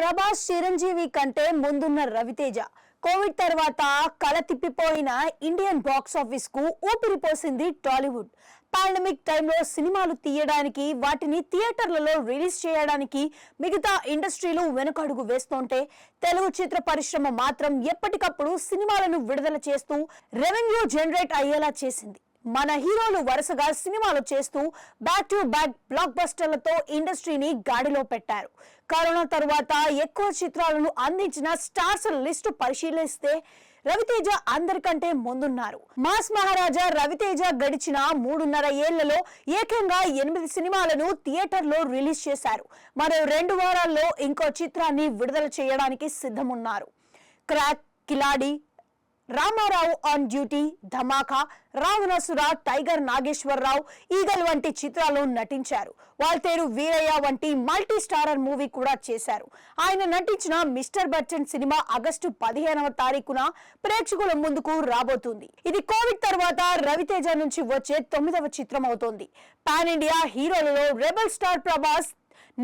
ప్రభాస్ చిరంజీవి కంటే ముందున్న రవితేజ కోవిడ్ తర్వాత కల తిప్పిపోయిన ఇండియన్ బాక్స్ ఆఫీస్ కు ఊపిరి పోసింది టాలీవుడ్. పాండమిక్ టైంలో సినిమాలు తీయడానికి, వాటిని థియేటర్లలో రిలీజ్ చేయడానికి మిగతా ఇండస్ట్రీలు వెనుకడుగు వేస్తుంటే తెలుగు చిత్ర పరిశ్రమ మాత్రం ఎప్పటికప్పుడు సినిమాలను విడుదల చేస్తూ రెవెన్యూ జనరేట్ అయ్యేలా చేసింది. మన హీరోలు వరుసగా సినిమాలు చేస్తూ బ్యాక్ టు బ్యాక్ బ్లాక్ బస్టర్లతో ఇండస్ట్రీని గాడిలో పెట్టారు. కరోనా తరువాత ఎక్కువ చిత్రాలను అందించిన స్టార్స్ లిస్టు పరిశీలిస్తే రవితేజ అందరికంటే ముందున్నారు. మాస్ మహారాజా రవితేజ గడిచిన 3.5 ఏళ్లలో ఏకంగా 8 సినిమాలను థియేటర్లో రిలీజ్ చేశారు. మరో 2 వారాల్లో ఇంకో చిత్రాన్ని విడుదల చేయడానికి సిద్ధమున్నారు. Crack, Khiladi, Ramarao on duty, Dhamaka, Ravanasura, Tiger Nageswararao, Eagle వంటి చిత్రాలు నటించారు. వాల్తేరు వీరయ్య వంటి మల్టీ స్టారర్ మూవీ కూడా చేశారు. ఆయన నటించిన మిస్టర్ బచ్చన్ సినిమా ఆగస్టు 15వ తారీఖున ప్రేక్షకుల ముందుకు రాబోతుంది. ఇది కోవిడ్ తర్వాత రవితేజ నుంచి వచ్చే 9వ చిత్రం అవుతోంది. పాన్ ఇండియా హీరోలలో రెబల్ స్టార్ ప్రభాస్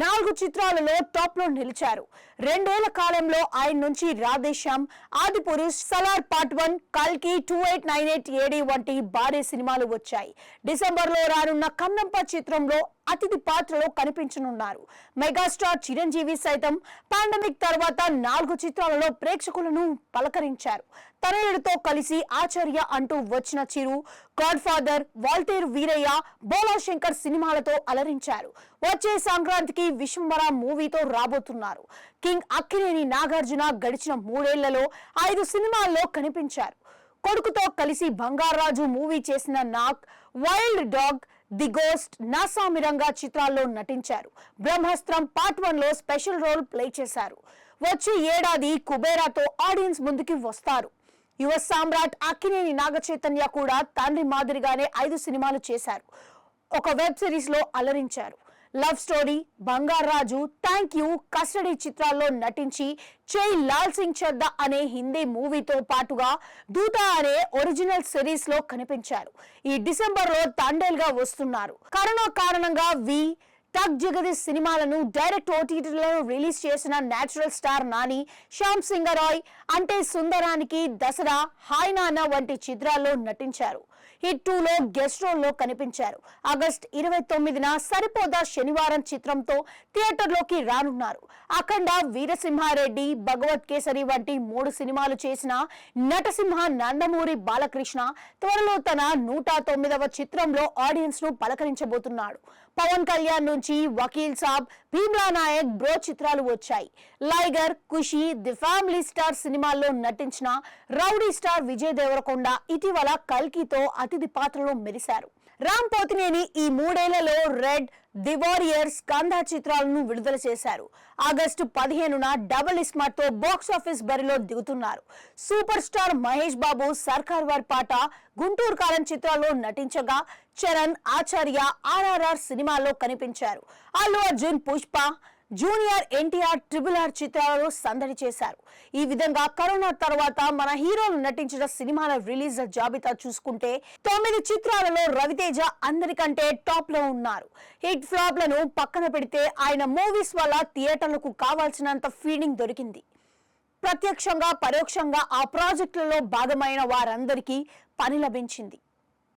4 చిత్రాలలో టాప్ లో నిలిచారు. 2 ఏళ్ల కాలంలో ఆయన నుంచి రాధేశ్యామ్, ఆదిపురుష్, సలార్ పార్ట్ 1, కల్కి, 2898 ఏడి వంటి భారీ సినిమాలు వచ్చాయి. డిసెంబర్ లో రానున్న కన్నంప చిత్రంలో అతిథి పాత్రలో కనిపించనున్నారు. మెగాస్టార్ చిరంజీవి సైతం పాండమిక్ తర్వాత 4 చిత్రాలలో ప్రేక్షకులను పలకరించారు. తనయుడితో కలిసి ఆచార్య అంటూ వచ్చిన చిరు, గాడ్ ఫాదర్, వాల్తేరు వీరయ్య, బోలా శంకర్ సినిమాలతో అలరించారు. వచ్చే సంక్రాంతికి విశ్వంబర మూవీతో రాబోతున్నారు. కింగ్ అక్కినేని నాగార్జున గడిచిన 3 ఏళ్లలో 5 సినిమాల్లో కనిపించారు. కొడుకుతో కలిసి బంగారాజు మూవీ చేసిన Nag, wild dog, the ghost, Naa Saami Ranga చిత్రాల్లో నటించారు. బ్రహ్మాస్త్రం పార్ట్ 1 లో స్పెషల్ రోల్ ప్లే చేశారు. వచ్చే ఏడాది కుబేరాతో ఆడియన్స్ ముందుకి వస్తారు. యువ సామ్రాట్ అక్కినేని నాగచైతన్య కూడా తండ్రి మాదిరిగానే 5 సినిమాలు చేశారు. ఒక వెబ్ సిరీస్ లో అలరించారు. Love Story, Bangarraju, Thank You, Custody చిత్రాల్లో నటించి జై లాల్ సింగ్ చద్దా అనే హిందీ మూవీతో పాటుగా దూత అనే ఒరిజినల్ సిరీస్ లో కనిపించారు. ఈ డిసెంబర్ లో తండేల్ గా వస్తున్నారు. కరోనా కారణంగా టక్ జగదీష్ సినిమాలను డైరెక్ట్ ఓటీటీలో రిలీజ్ చేసిన నేచురల్ స్టార్ నాని, శ్యామ్ సింగరాయ్, అంటే సుందరానికి, దసరా, హాయ్ నాన్న వంటి చిత్రాల్లో నటించారు. హిట్ 2 లో గెస్ట్ రోల్ లో కనిపించారు. ఆగస్టు 29న సరిపోదా శనివారం చిత్రంతో థియేటర్లోకి రానున్నారు. అఖండ, వీరసింహారెడ్డి, భగవత్ కేసరి వంటి 3 సినిమాలు చేసిన నటసింహ నందమూరి బాలకృష్ణ త్వరలో తన 109వ చిత్రంలో ఆడియన్స్ ను పలకరించబోతున్నాడు. పవన్ కళ్యాణ్ నుంచి వకీల్ సాబ్, భీమ్లా నాయక్, బ్రో చిత్రాలు వచ్చాయి. లైగర్, ఖుషి, ది ఫ్యామిలీ స్టార్ సినిమాల్లో నటించిన రౌడీ స్టార్ విజయ్ దేవరకొండ ఇటీవల కల్కితో అతిథి పాత్రలో మెరిశారు. రామ్ పోతినేని ఈ 3 ఏళ్లలో రెడ్, ది వారియర్స్, కంద చిత్రాలను విడుదల చేశారు. ఆగస్టు 15న డబుల్ ఇస్మార్ట్ తో బాక్స్ ఆఫీస్ బరిలో దిగుతున్నారు. సూపర్ స్టార్ మహేష్ బాబు సర్కార్ వారి పాట, గుంటూరు కారం చిత్రాల్లో నటించగా చరణ్, ఆచార్య, ఆర్ఆర్ఆర్ సినిమాల్లో కనిపించారు. అల్లు అర్జున్ పుష్ప, జూనియర్ ఎన్టీఆర్, RRR చిత్రాలలో సందడి చేశారు. ఈ విధంగా కరోనా తర్వాత మన హీరోలు నటించిన సినిమాల రిలీజ్ జాబితా చూసుకుంటే 9 చిత్రాలలో రవితేజ అందరికంటే టాప్ లో ఉన్నారు. హిట్ ఫ్లాప్లను పక్కన పెడితే ఆయన మూవీస్ వల్ల థియేటర్లకు కావాల్సినంత ఫీడింగ్ దొరికింది. ప్రత్యక్షంగా పరోక్షంగా ఆ ప్రాజెక్టులలో భాగమైన వారందరికీ పని లభించింది.